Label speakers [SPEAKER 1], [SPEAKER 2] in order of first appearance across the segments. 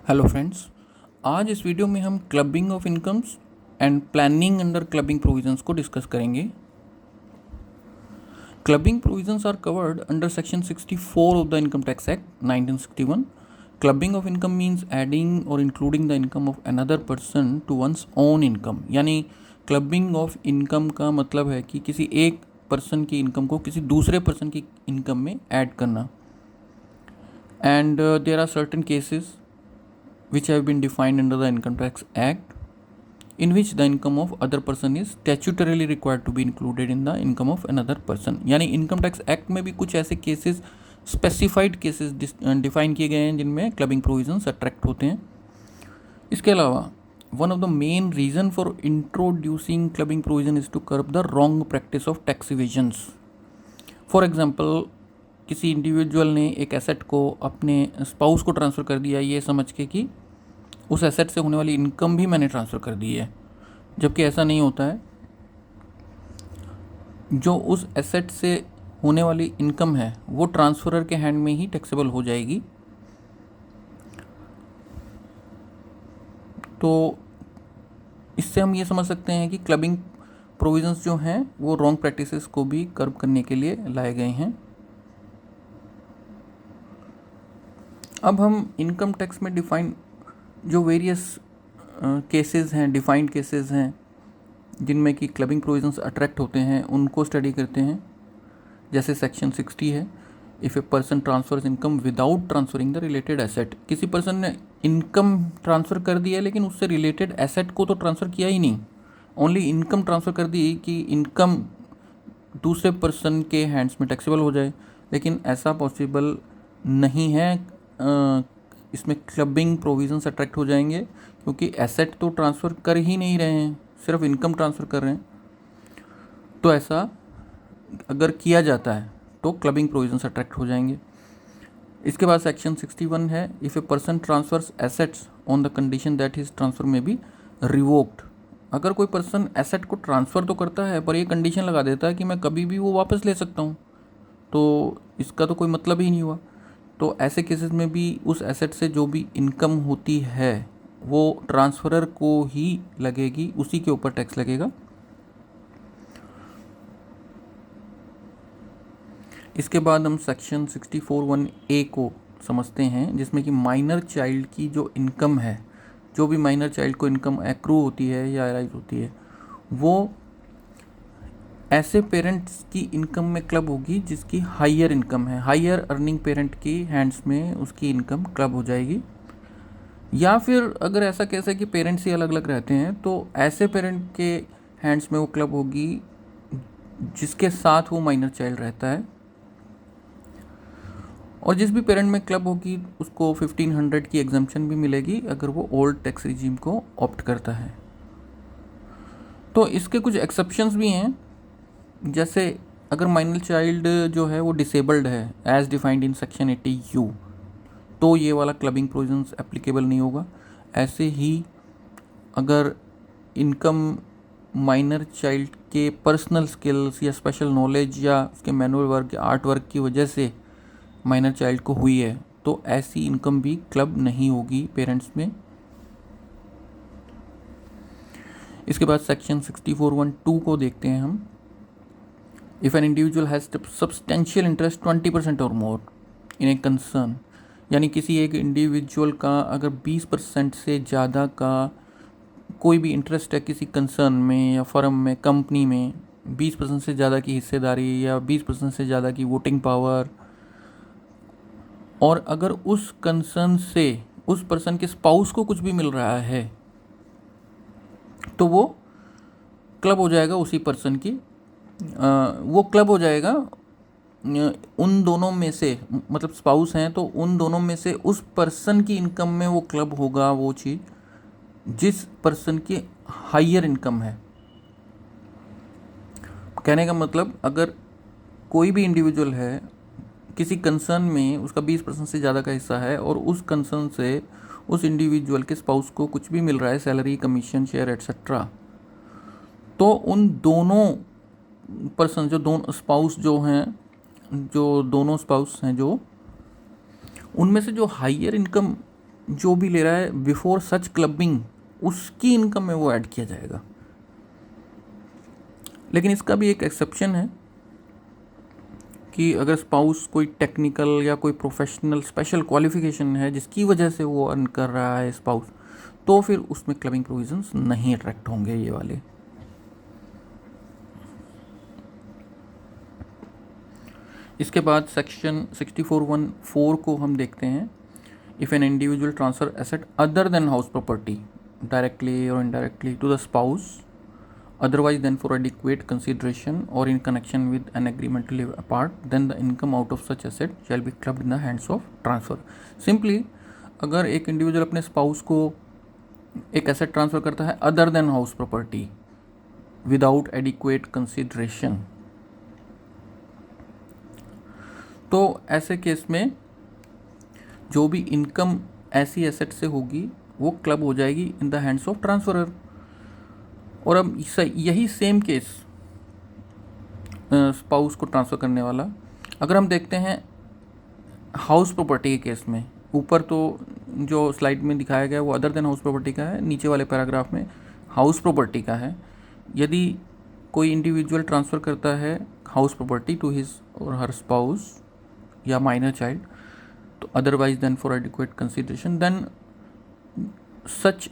[SPEAKER 1] Hello friends. आज इस video में हम clubbing of incomes and planning under clubbing provisions को डिस्कस करेंगे। Clubbing provisions are covered under section 64 of the income tax act 1961। Clubbing of income means adding or including the income of another person to one's own income. यानी clubbing of income का मतलब है कि किसी एक person की income को किसी दूसरे पर्सन की इनकम में ऐड करना। And there are certain cases which have been defined under the Income Tax Act, in which the income of other person is statutorily required to be included in the income of another person। यानी income tax act में भी कुछ ऐसे cases, specified cases define किए गए हैं जिनमें clubbing provisions attract होते हैं। इसके अलावा one of the main reason for introducing clubbing provision is to curb the wrong practice of tax evasions. For example, किसी इंडिविजुअल ने एक एसेट को अपने स्पाउस को ट्रांसफ़र कर दिया ये समझ के कि उस एसेट से होने वाली इनकम भी मैंने ट्रांसफ़र कर दी है, जबकि ऐसा नहीं होता है। जो उस एसेट से होने वाली इनकम है वो ट्रांसफरर के हैंड में ही टैक्सेबल हो जाएगी। तो इससे हम ये समझ सकते हैं कि क्लबिंग प्रोविजंस जो हैं वो रॉन्ग प्रैक्टिसेस को भी कर्ब करने के लिए लाए गए हैं। अब हम इनकम टैक्स में डिफाइन जो वेरियस केसेस हैं, डिफाइंड केसेस हैं जिनमें कि क्लबिंग प्रोविजंस अट्रैक्ट होते हैं, उनको स्टडी करते हैं। जैसे सेक्शन 60 है, if a person transfers income without transferring the related asset. किसी पर्सन ने इनकम ट्रांसफ़र कर दी है लेकिन उससे रिलेटेड एसेट को तो ट्रांसफ़र किया ही नहीं, ओनली इनकम ट्रांसफ़र कर दी कि इनकम दूसरे पर्सन के हैंड्स में टैक्सेबल हो जाए, लेकिन ऐसा पॉसिबल नहीं है। इसमें क्लबिंग प्रोविजंस अट्रैक्ट हो जाएंगे क्योंकि एसेट तो ट्रांसफ़र कर ही नहीं रहे हैं, सिर्फ इनकम ट्रांसफ़र कर रहे हैं। तो ऐसा अगर किया जाता है तो क्लबिंग प्रोविजंस अट्रैक्ट हो जाएंगे। इसके बाद सेक्शन 61 है, if a person transfers assets on the condition that his transfer may be revoked. अगर कोई पर्सन एसेट को ट्रांसफ़र तो करता है पर ये कंडीशन लगा देता है कि मैं कभी भी वो वापस ले सकता हूँ, तो इसका तो कोई मतलब ही नहीं हुआ। तो ऐसे केसेस में भी उस एसेट से जो भी इनकम होती है वो ट्रांसफरर को ही लगेगी, उसी के ऊपर टैक्स लगेगा। इसके बाद हम सेक्शन 64(1)(a) को समझते हैं, जिसमें कि माइनर चाइल्ड की जो इनकम है, जो भी माइनर चाइल्ड को इनकम एक्रू होती है या अराइज होती है, वो ऐसे पेरेंट्स की इनकम में क्लब होगी जिसकी हायर इनकम है। हायर अर्निंग पेरेंट की हैंड्स में उसकी इनकम क्लब हो जाएगी। या फिर अगर ऐसा कैसा है कि पेरेंट्स ही अलग अलग रहते हैं तो ऐसे पेरेंट के हैंड्स में वो क्लब होगी जिसके साथ वो माइनर चाइल्ड रहता है। और जिस भी पेरेंट में क्लब होगी उसको 1500 की एग्जम्पशन भी मिलेगी अगर वो ओल्ड टैक्स रिजीम को ऑप्ट करता है। तो इसके कुछ एक्सेप्शंस भी हैं, जैसे अगर माइनर चाइल्ड जो है वो डिसेबल्ड है as defined in section 80U, तो ये वाला क्लबिंग प्रोविजंस एप्लीकेबल नहीं होगा। ऐसे ही अगर इनकम माइनर चाइल्ड के पर्सनल स्किल्स या स्पेशल नॉलेज या उसके मैनुअल वर्क या आर्ट वर्क की वजह से माइनर चाइल्ड को हुई है तो ऐसी इनकम भी क्लब नहीं होगी पेरेंट्स में। इसके बाद सेक्शन 64(1)(2) को देखते हैं हम। If an individual has substantial interest 20% और मोर इन ए कंसर्न, यानी किसी एक इंडिविजुअल का अगर 20% से ज़्यादा का कोई भी इंटरेस्ट है किसी कंसर्न में या फर्म में, कंपनी में, 20% से ज़्यादा की हिस्सेदारी या 20% से ज़्यादा की वोटिंग पावर, और अगर उस कंसर्न से उस पर्सन के स्पाउस को कुछ भी मिल रहा है तो वो क्लब हो जाएगा उसी पर्सन की, वो क्लब हो जाएगा उन दोनों में से, मतलब स्पाउस हैं तो उन दोनों में से उस पर्सन की इनकम में वो क्लब होगा वो चीज़ जिस पर्सन की हायर इनकम है। कहने का मतलब अगर कोई भी इंडिविजुअल है किसी कंसर्न में उसका 20% से ज़्यादा का हिस्सा है और उस कंसर्न से उस इंडिविजुअल के स्पाउस को कुछ भी मिल रहा है, सैलरी, कमीशन, शेयर एट्सेट्रा, तो उन दोनों पर्सन जो दोनों स्पाउस जो हैं, जो दोनों स्पाउस हैं, जो उनमें से जो हायर इनकम जो भी ले रहा है बिफोर सच क्लबिंग, उसकी इनकम में वो ऐड किया जाएगा। लेकिन इसका भी एक एक्सेप्शन है कि अगर स्पाउस कोई टेक्निकल या कोई प्रोफेशनल स्पेशल क्वालिफिकेशन है जिसकी वजह से वो अर्न कर रहा है स्पाउस, तो फिर उसमें क्लबिंग प्रोविजंस नहीं अट्रैक्ट होंगे ये वाले। इसके बाद सेक्शन 64(1)(4) को हम देखते हैं। If an individual transfer asset other than house property directly or indirectly to the spouse otherwise than for adequate consideration or in connection with an agreement to live apart, then the income out of such asset shall be clubbed in the hands of transfer. Simply, अगर एक individual अपने spouse को एक asset transfer करता है other than house property without adequate consideration, तो ऐसे case में जो भी इनकम ऐसी एसेट से होगी वो क्लब हो जाएगी इन द हैंड्स ऑफ ट्रांसफरर। और अब यही सेम केस स्पाउस को ट्रांसफ़र करने वाला अगर हम देखते हैं हाउस प्रॉपर्टी के केस में, ऊपर तो जो स्लाइड में दिखाया गया वो अदर देन हाउस प्रॉपर्टी का है, नीचे वाले पैराग्राफ में हाउस प्रॉपर्टी का है। यदि कोई इंडिविजुअल ट्रांसफ़र करता है house property to his or her spouse या माइनर चाइल्ड, तो otherwise than for adequate consideration, then such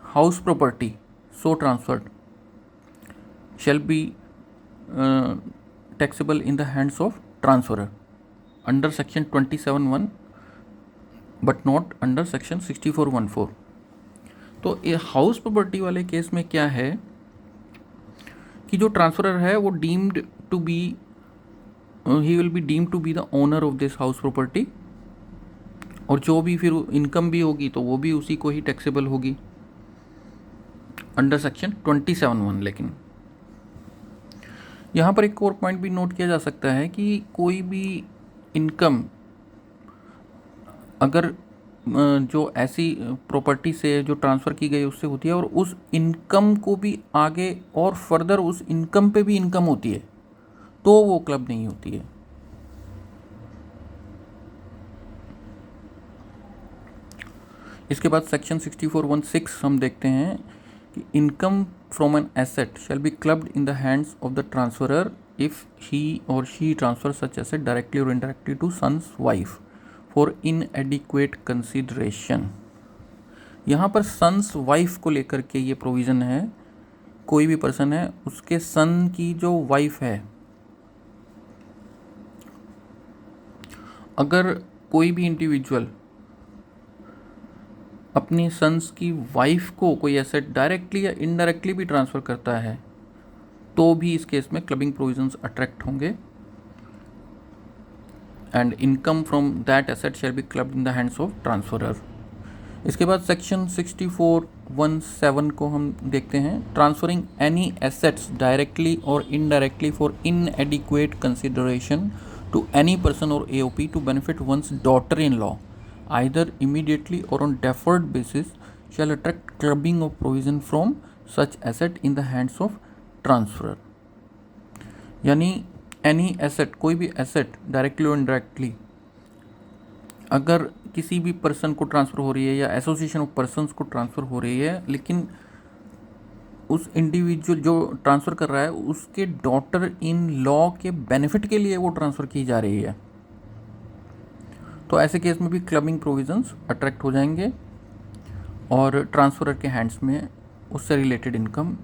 [SPEAKER 1] house property so transferred shall be taxable in the hands of transferor under section 27(1) but not under section 64(1)(4). तो ये house property वाले case में क्या है कि जो ट्रांसफरर है वो deemed to be he will be deemed to be the owner of this house property, और जो भी फिर इनकम भी होगी तो वो भी उसी को ही टैक्सेबल होगी अंडर सेक्शन 27(1). लेकिन यहाँ पर एक और पॉइंट भी नोट किया जा सकता है कि कोई भी इनकम अगर जो ऐसी प्रॉपर्टी से जो ट्रांसफ़र की गई उससे होती है और उस इनकम को भी आगे और फर्दर उस इनकम पे भी इनकम होती है, तो वो क्लब नहीं होती है। इसके बाद सेक्शन 64(1)(6) हम देखते हैं income from an asset shall be clubbed in the hands of the transferor if he or she transfers such asset directly or indirectly to son's wife for inadequate consideration। यहाँ पर सन्स वाइफ को लेकर के ये provision है, कोई भी person है उसके सन की जो वाइफ है, अगर कोई भी इंडिविजुअल अपनी सन्स की वाइफ को कोई एसेट डायरेक्टली या इनडायरेक्टली भी ट्रांसफ़र करता है तो भी इस केस में क्लबिंग प्रोविजंस अट्रैक्ट होंगे and income from that asset shall be clubbed in the hands of transferor. इसके बाद सेक्शन 64(1)(7) को हम देखते हैं। Transferring any assets directly or indirectly for inadequate consideration to any person or AOP to benefit one's daughter in law either immediately or on deferred basis shall attract clubbing of provision from such asset in the hands of transferor। यानी any asset, कोई भी asset directly or indirectly अगर किसी भी person को transfer हो रही है या एसोसिएशन ऑफ पर्सन्स को ट्रांसफ़र हो रही है, लेकिन उस इंडिविजुअल जो ट्रांसफ़र कर रहा है उसके डॉटर इन लॉ के बेनिफिट के लिए वो ट्रांसफ़र की जा रही है, तो ऐसे केस में भी क्लबिंग प्रोविजंस अट्रैक्ट हो जाएंगे और ट्रांसफरर के हैंड्स में उससे रिलेटेड इनकम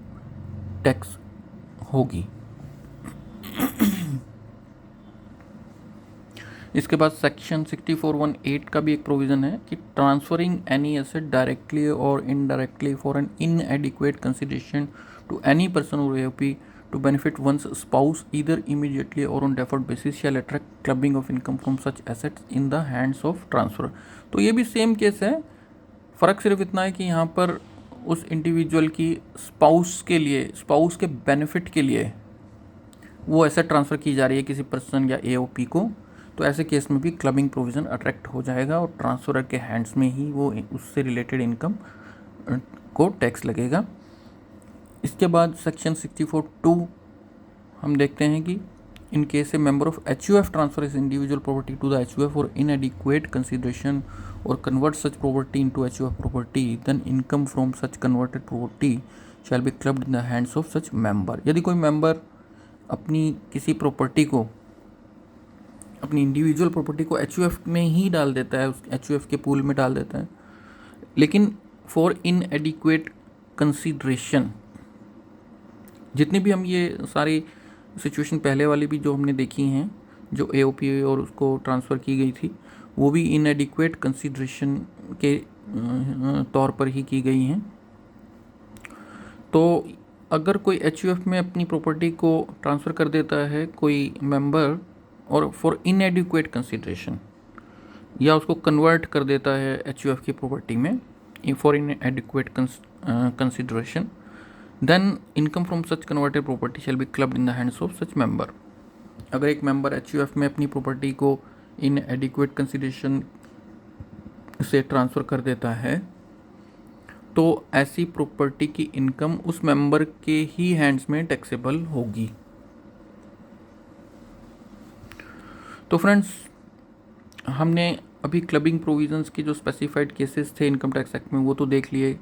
[SPEAKER 1] टैक्स होगी। इसके बाद सेक्शन 64(1)(8) का भी एक प्रोविज़न है कि transferring any asset directly or indirectly for an inadequate consideration to any person or AOP to benefit one's spouse either immediately or on deferred basis shall attract clubbing of income from such assets in the hands of transferor। तो ये भी same case है, फ़र्क सिर्फ इतना है कि यहाँ पर उस इंडिविजुअल की स्पाउस के लिए, स्पाउस के बेनिफिट के लिए वो एसेट ट्रांसफ़र की जा रही है किसी पर्सन या एओपी को, तो ऐसे केस में भी क्लबिंग प्रोविज़न अट्रैक्ट हो जाएगा और ट्रांसफरर के हैंड्स में ही वो उससे रिलेटेड इनकम को टैक्स लगेगा। इसके बाद सेक्शन 64(2) हम देखते हैं कि in case a member of HUF transfers his individual property to the HUF for inadequate consideration or converts such property into HUF property, then income from such converted property shall be clubbed in the hands of such member. यदि कोई member अपनी किसी property को, अपनी individual property को HUF में ही डाल देता है, उस HUF के पूल में डाल देता है, लेकिन फॉर इनएडिक्वेट कंसिडरेशन, जितनी भी हम ये सारी सिचुएशन पहले वाली भी जो हमने देखी हैं, जो AOP और उसको ट्रांसफ़र की गई थी, वो भी इनएडिक्वेट कंसिडरेशन के तौर पर ही की गई हैं। तो अगर कोई HUF में अपनी प्रॉपर्टी को ट्रांसफ़र कर देता है कोई मेंबर, और फॉर इनएडिक्वेट कंसिडरेशन, या उसको कन्वर्ट कर देता है HUF की प्रॉपर्टी में for inadequate consideration, then income from such converted property shall be clubbed in the hands of such member. अगर एक मेंबर HUF में अपनी प्रॉपर्टी को इनएडिक्वेट कंसिडरेशन से ट्रांसफ़र कर देता है, तो ऐसी प्रॉपर्टी की इनकम उस मेंबर के ही हैंड्स में टैक्सेबल होगी। तो फ्रेंड्स, हमने अभी क्लबिंग प्रोविजंस के जो स्पेसिफाइड केसेस थे इनकम टैक्स एक्ट में, वो तो देख लिए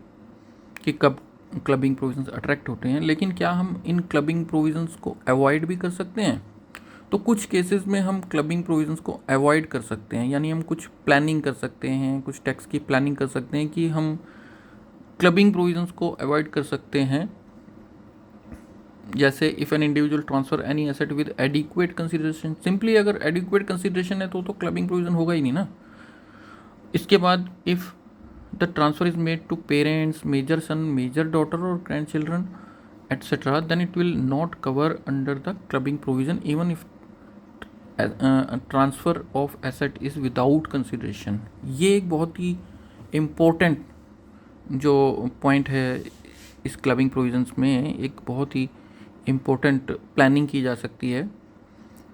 [SPEAKER 1] कि कब क्लबिंग प्रोविजंस अट्रैक्ट होते हैं, लेकिन क्या हम इन क्लबिंग प्रोविजंस को अवॉइड भी कर सकते हैं? तो कुछ केसेस में हम क्लबिंग प्रोविजंस को अवॉइड कर सकते हैं, यानी हम कुछ प्लानिंग कर सकते हैं, कुछ टैक्स की प्लानिंग कर सकते हैं कि हम क्लबिंग प्रोविजंस को अवॉइड कर सकते हैं। जैसे if an individual transfer any asset with adequate consideration, simply अगर एडिक्वेट कंसिडरेशन है तो क्लबिंग प्रोविजन होगा ही नहीं ना। इसके बाद if the transfer is made to parents, major son, major daughter or grand children etcetera, then it will not cover under the clubbing provision even if transfer of asset is without consideration. ये एक बहुत ही important जो point है इस clubbing provisions में, एक बहुत ही important planning की जा सकती है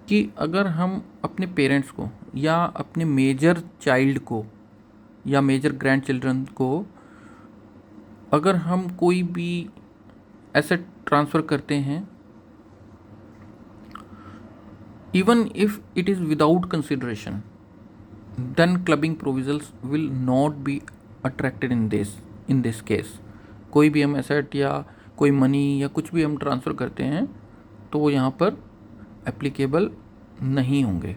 [SPEAKER 1] कि अगर हम अपने पेरेंट्स को या अपने मेजर चाइल्ड को या मेजर ग्रैंड चिल्ड्रन को अगर हम कोई भी एसेट ट्रांसफ़र करते हैं, even if it is without consideration, then clubbing provisions will not be attracted in this case. कोई भी हम एसेट या कोई मनी या कुछ भी हम ट्रांसफ़र करते हैं तो वो यहाँ पर एप्लीकेबल नहीं होंगे।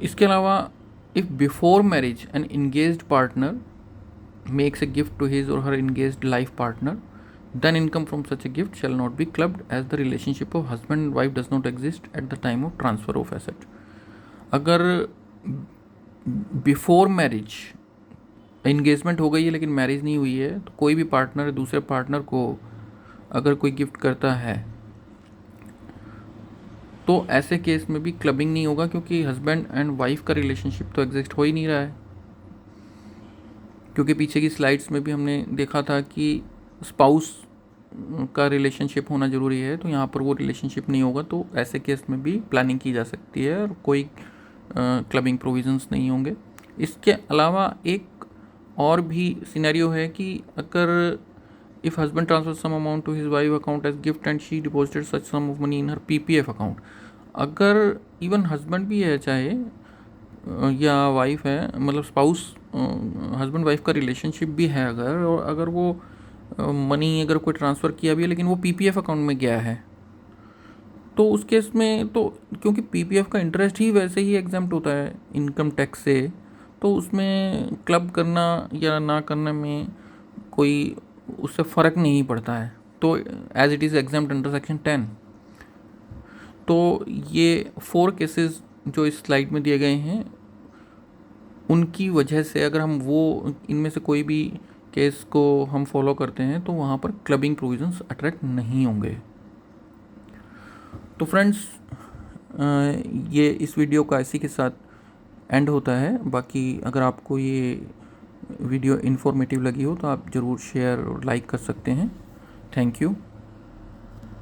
[SPEAKER 1] इसके अलावा if before marriage an engaged partner makes a gift to his or her engaged life partner, then income from such a gift shall not be clubbed as the relationship of husband and wife does not exist at the time of transfer of asset. अगर before marriage engagement हो गई है लेकिन marriage नहीं हुई है, तो कोई भी पार्टनर दूसरे पार्टनर को अगर कोई गिफ्ट करता है तो ऐसे केस में भी क्लबिंग नहीं होगा, क्योंकि हस्बैंड एंड वाइफ का रिलेशनशिप तो एग्जिस्ट हो ही नहीं रहा है। क्योंकि पीछे की स्लाइड्स में भी हमने देखा था कि स्पाउस का रिलेशनशिप होना ज़रूरी है, तो यहाँ पर वो रिलेशनशिप नहीं होगा, तो ऐसे केस में भी प्लानिंग की जा सकती है और कोई क्लबिंग प्रोविजंस नहीं होंगे। इसके अलावा एक और भी सिनेरियो है कि अगर if husband transfer some amount to his wife account as gift and she deposited such sum of money in her PPF account, अगर इवन हस्बैंड भी है चाहे या वाइफ है, मतलब स्पाउस हस्बैंड वाइफ का रिलेशनशिप भी है अगर, और अगर वो मनी अगर कोई ट्रांसफ़र किया भी है लेकिन वो PPF अकाउंट में गया है, तो उस केस में तो क्योंकि PPF का इंटरेस्ट ही वैसे ही एग्जम्प्ट होता है इनकम टैक्स से, तो उसमें क्लब करना या ना करने में कोई उससे फ़र्क नहीं पड़ता है, तो as it is exempt under section 10। तो ये 4 केसेस जो इस स्लाइड में दिए गए हैं, उनकी वजह से अगर हम वो इनमें से कोई भी केस को हम फॉलो करते हैं तो वहाँ पर क्लबिंग प्रोविजंस अट्रैक्ट नहीं होंगे। तो फ्रेंड्स, ये इस वीडियो का इसी के साथ एंड होता है। बाकी अगर आपको ये वीडियो इन्फॉर्मेटिव लगी हो तो आप ज़रूर शेयर और लाइक कर सकते हैं। Thank you.